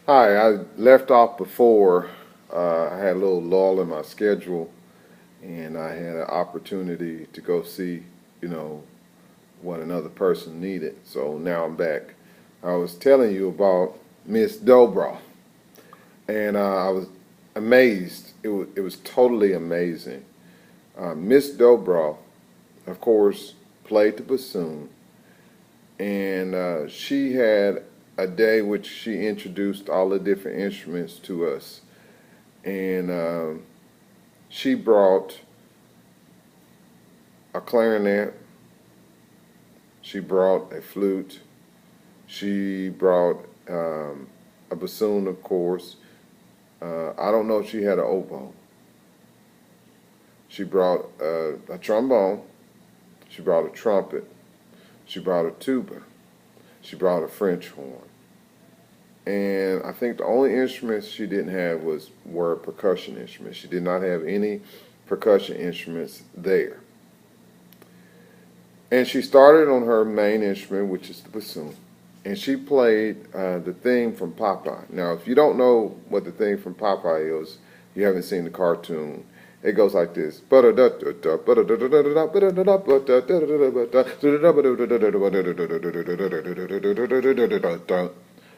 Hi, I left off before. I had a little lull in my schedule, and I had an opportunity to go see, you know, what another person needed. So now I'm back. I was telling you about Miss Dobro, and I was amazed. It was totally amazing. Miss Dobro, of course, played the bassoon, and she had a day which she introduced all the different instruments to us, and she brought a clarinet, she brought a flute, she brought a bassoon, of course. I don't know if she had an oboe. She brought a trombone, she brought a trumpet, she brought a tuba, she brought a French horn. And I think the only instruments she didn't have were percussion instruments. She did not have any percussion instruments there. And she started on her main instrument, which is the bassoon. And she played the theme from Popeye. Now, if you don't know what the theme from Popeye is, you haven't seen the cartoon. It goes like this.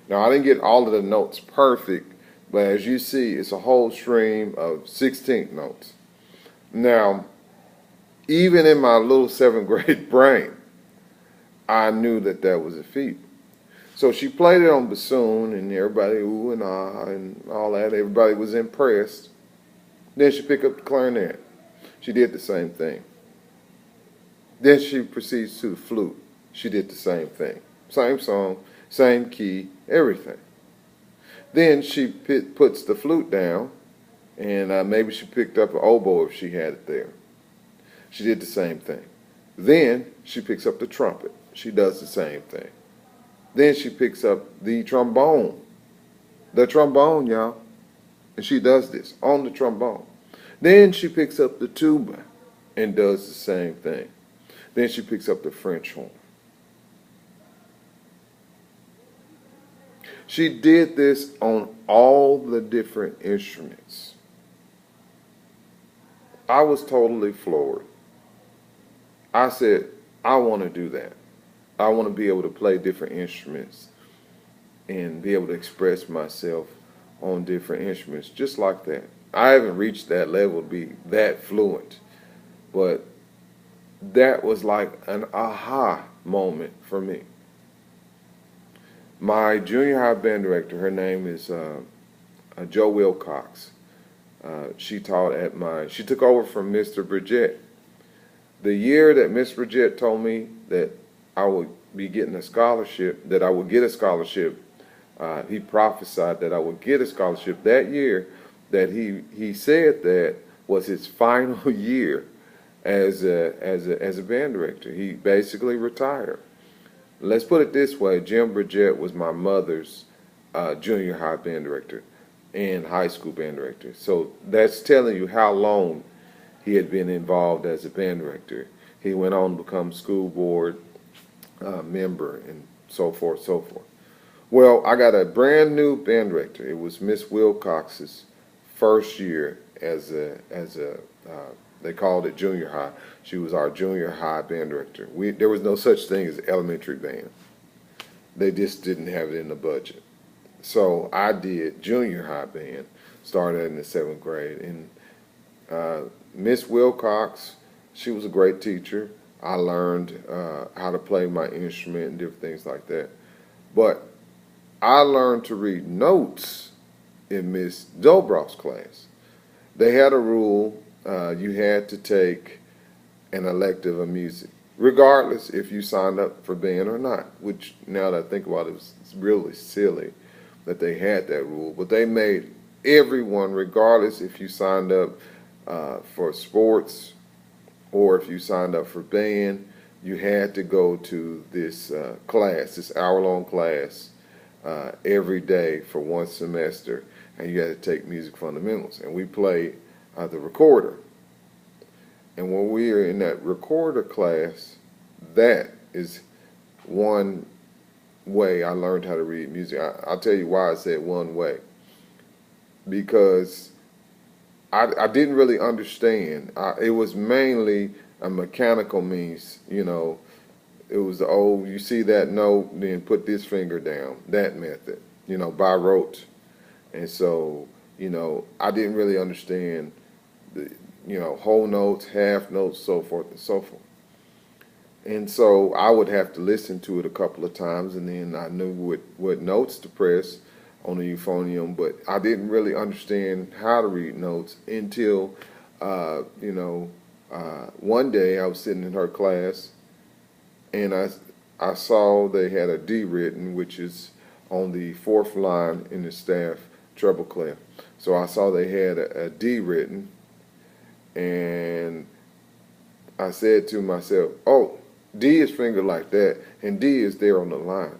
Now, I didn't get all of the notes perfect, but as you see, it's a whole stream of 16th notes. Now, even in my little seventh grade brain, I knew that that was a feat. So she played it on bassoon, and everybody ooh and ah and all that. Everybody was impressed. Then she picked up the clarinet. She did the same thing. Then she proceeds to the flute. She did the same thing. Same song, same key, everything. Then she puts the flute down, and maybe she picked up an oboe if she had it there. She did the same thing. Then she picks up the trumpet. She does the same thing. Then she picks up the trombone. The trombone, y'all. And she does this on the trombone. Then she picks up the tuba and does the same thing. Then she picks up the French horn. She did this on all the different instruments. I was totally floored. I said, I want to do that. I want to be able to play different instruments and be able to express myself on different instruments just like that. I haven't reached that level to be that fluent, but that was like an aha moment for me. My junior high band director, her name is Jo Wilcox. She took over from Mr. Bridget. The year that Miss Bridget told me that I would be getting a scholarship, that I would get a scholarship, he prophesied that I would get a scholarship. That year that he said that was his final year as a band director. He basically retired. Let's put it this way: Jim Bridget was my mother's junior high band director and high school band director. So that's telling you how long he had been involved as a band director. He went on to become school board member and so forth, so forth. Well, I got a brand new band director. It was Miss Wilcox's first year as a they called it junior high. She was our junior high band director. There was no such thing as elementary band. They just didn't have it in the budget. So I did junior high band, started in the seventh grade, and Miss Wilcox, she was a great teacher. I learned how to play my instrument and different things like that. But I learned to read notes in Miss Dobrow's class. They had a rule: you had to take an elective of music, regardless if you signed up for band or not. Which, now that I think about it, it's really silly that they had that rule. But they made everyone, regardless if you signed up for sports or if you signed up for band, you had to go to this class, this hour-long class, every day for one semester, and you had to take music fundamentals. And we played the recorder. And when we were in that recorder class, that is one way I learned how to read music. I'll tell you why I said one way. Because I didn't really understand. It was mainly a mechanical means, It was the old, you see that note, then put this finger down, that method, by rote. And so, I didn't really understand the, whole notes, half notes, so forth and so forth. And so I would have to listen to it a couple of times, and then I knew what notes to press on the euphonium, but I didn't really understand how to read notes until, one day I was sitting in her class, and I saw they had a D written, which is on the fourth line in the staff treble clef. So I saw they had a D written, and I said to myself, oh, D is fingered like that, and D is there on the line.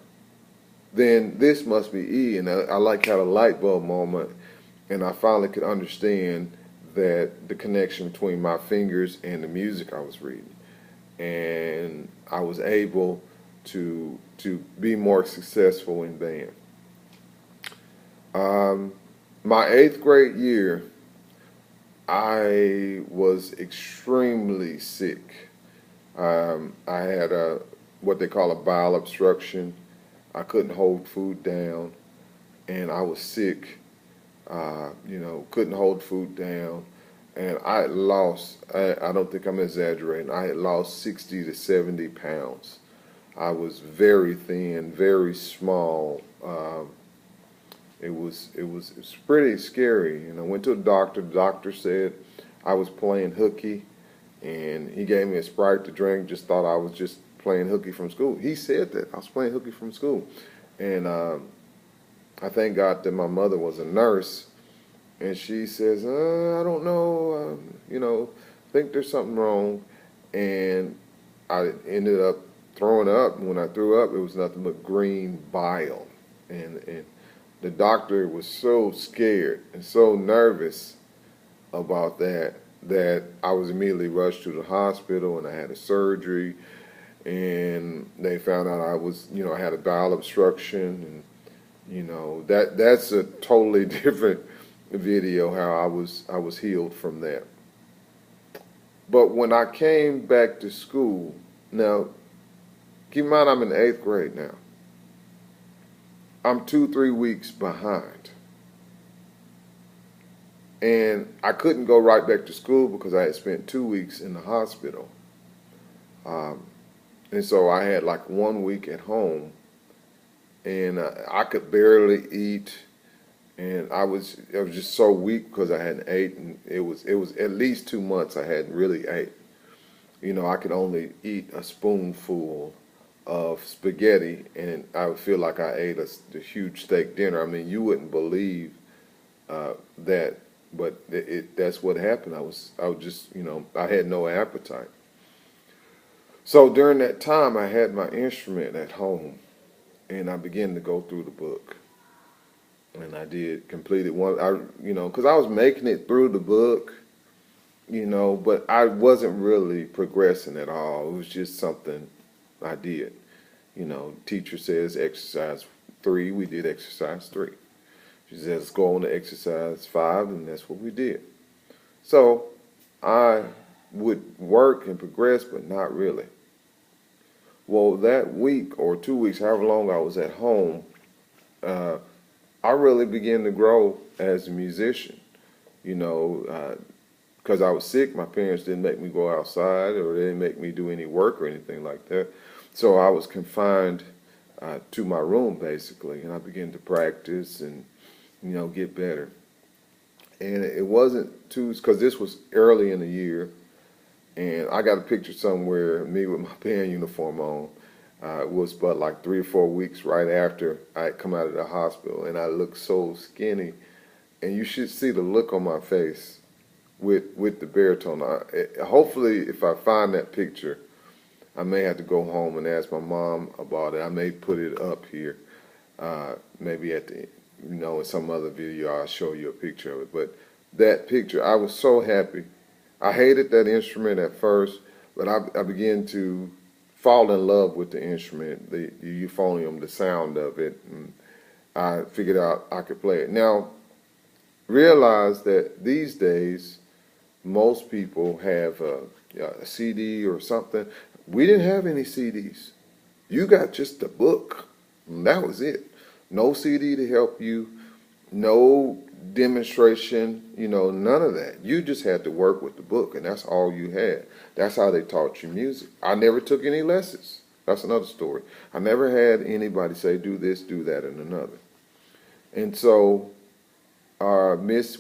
Then this must be E, and I like had a light bulb moment, and I finally could understand that the connection between my fingers and the music I was reading. And I was able to be more successful in band. My 8th grade year, I was extremely sick. I had what they call a bowel obstruction. I couldn't hold food down, and I was sick. Couldn't hold food down, and I had lost. I don't think I'm exaggerating. I had lost 60 to 70 pounds. I was very thin, very small. It was pretty scary. And I went to the doctor. The doctor said I was playing hooky, and he gave me a Sprite to drink. Just thought I was just playing hooky from school. He said that I was playing hooky from school, and I thank God that my mother was a nurse, and she says, I don't know, I think there's something wrong, and I ended up throwing up. When I threw up, it was nothing but green bile, and the doctor was so scared and so nervous about that I was immediately rushed to the hospital, and I had a surgery, and they found out I had a bowel obstruction, and that's a totally different video how I was healed from that. But when I came back to school, now keep in mind I'm in the 8th grade now. I'm 2-3 weeks behind. And I couldn't go right back to school because I had spent 2 weeks in the hospital. And so I had like 1 week at home, and I could barely eat, and I was just so weak because I hadn't ate, and it was at least 2 months I hadn't really ate. I could only eat a spoonful of spaghetti, and I would feel like I ate a huge steak dinner. I mean, you wouldn't believe that, but that's what happened. I was just, I had no appetite. So during that time, I had my instrument at home, and I began to go through the book. And I completed one, because I was making it through the book, but I wasn't really progressing at all. It was just something I did. Teacher says exercise 3, we did exercise 3. She says let's go on to exercise 5, and that's what we did. So I would work and progress, but not really. Well, that week or 2 weeks, however long I was at home, I really began to grow as a musician. Because I was sick, my parents didn't make me go outside, or they didn't make me do any work or anything like that. So I was confined to my room, basically, and I began to practice and, get better. And it wasn't because this was early in the year, and I got a picture somewhere, me with my band uniform on. It was but like 3 or 4 weeks right after I had come out of the hospital, and I looked so skinny. And you should see the look on my face with the baritone. Hopefully, if I find that picture, I may have to go home and ask my mom about it. I may put it up here, maybe at the, in some other video I'll show you a picture of it. But that picture, I was so happy. I hated that instrument at first, but I began to fall in love with the instrument, the euphonium, the sound of it, and I figured out I could play it. Now, realize that these days, most people have a CD or something. We didn't have any CDs. You got just a book, and that was it. No CD to help you, no demonstration, none of that. You just had to work with the book, and that's all you had. That's how they taught you music. I never took any lessons. That's another story. I never had anybody say, do this, do that, and another. And so, Miss